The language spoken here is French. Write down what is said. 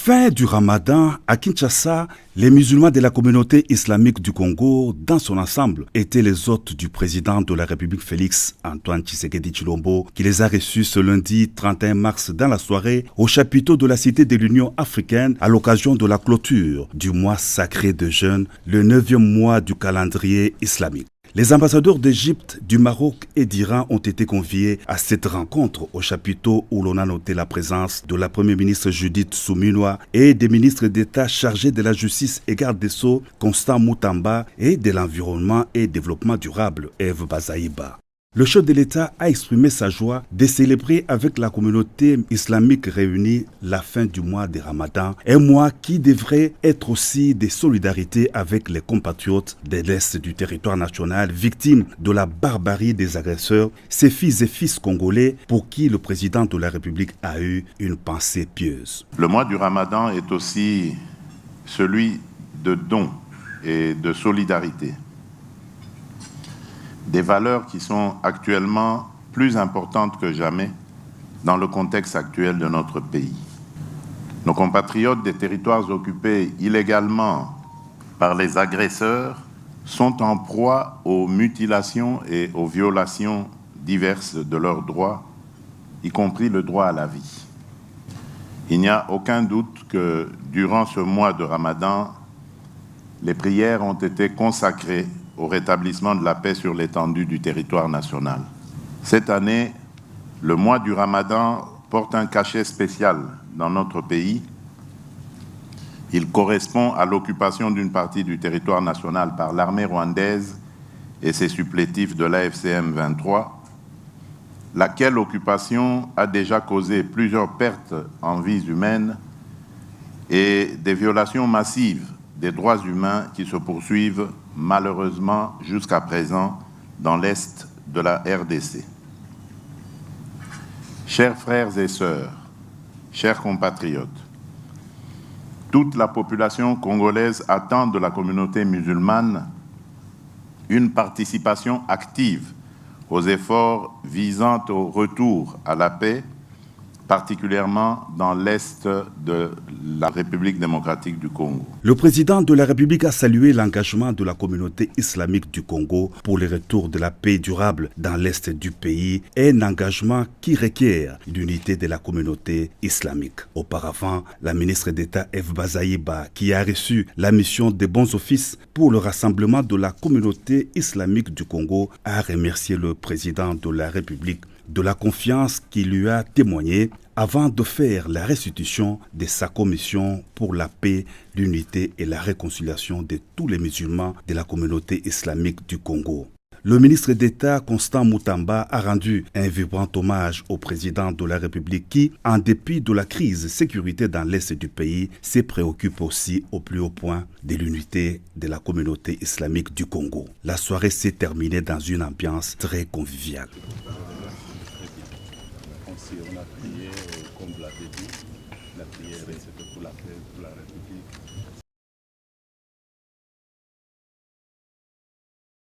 Fin du Ramadan à Kinshasa, les musulmans de la communauté islamique du Congo, dans son ensemble, étaient les hôtes du président de la République Félix Antoine Tshisekedi Tshilombo, qui les a reçus ce lundi 31 mars dans la soirée au chapiteau de la Cité de l'Union africaine à l'occasion de la clôture du mois sacré de jeûne, le 9e mois du calendrier islamique. Les ambassadeurs d'Égypte, du Maroc et d'Iran ont été conviés à cette rencontre au chapiteau où l'on a noté la présence de la première ministre Judith Suminwa et des ministres d'État chargés de la justice et garde des Sceaux Constant Moutamba et de l'environnement et développement durable Eve Bazaïba. Le chef de l'État a exprimé sa joie de célébrer avec la communauté islamique réunie la fin du mois de Ramadan, un mois qui devrait être aussi de solidarité avec les compatriotes de l'Est du territoire national victimes de la barbarie des agresseurs, ces filles et fils congolais pour qui le président de la République a eu une pensée pieuse. Le mois du Ramadan est aussi celui de dons et de solidarité. Des valeurs qui sont actuellement plus importantes que jamais dans le contexte actuel de notre pays. Nos compatriotes des territoires occupés illégalement par les agresseurs sont en proie aux mutilations et aux violations diverses de leurs droits, y compris le droit à la vie. Il n'y a aucun doute que durant ce mois de Ramadan, les prières ont été consacrées au rétablissement de la paix sur l'étendue du territoire national. Cette année, le mois du Ramadan porte un cachet spécial dans notre pays. Il correspond à l'occupation d'une partie du territoire national par l'armée rwandaise et ses supplétifs de l'AFCM 23, laquelle occupation a déjà causé plusieurs pertes en vies humaines et des violations massives des droits humains qui se poursuivent malheureusement jusqu'à présent dans l'Est de la RDC. Chers frères et sœurs, chers compatriotes, toute la population congolaise attend de la communauté musulmane une participation active aux efforts visant au retour à la paix, particulièrement dans l'Est de la République démocratique du Congo. Le président de la République a salué l'engagement de la communauté islamique du Congo pour le retour de la paix durable dans l'Est du pays, un engagement qui requiert l'unité de la communauté islamique. Auparavant, la ministre d'État Eve Bazaïba, qui a reçu la mission des bons offices pour le rassemblement de la communauté islamique du Congo, a remercié le président de la République de la confiance qu'il lui a témoignée avant de faire la restitution de sa commission pour la paix, l'unité et la réconciliation de tous les musulmans de la communauté islamique du Congo. Le ministre d'État Constant Moutamba a rendu un vibrant hommage au président de la République qui, en dépit de la crise sécuritaire dans l'Est du pays, se préoccupe aussi au plus haut point de l'unité de la communauté islamique du Congo. La soirée s'est terminée dans une ambiance très conviviale. On a prié, comme vous l'avez dit, la prière c'était pour la paix, pour la République.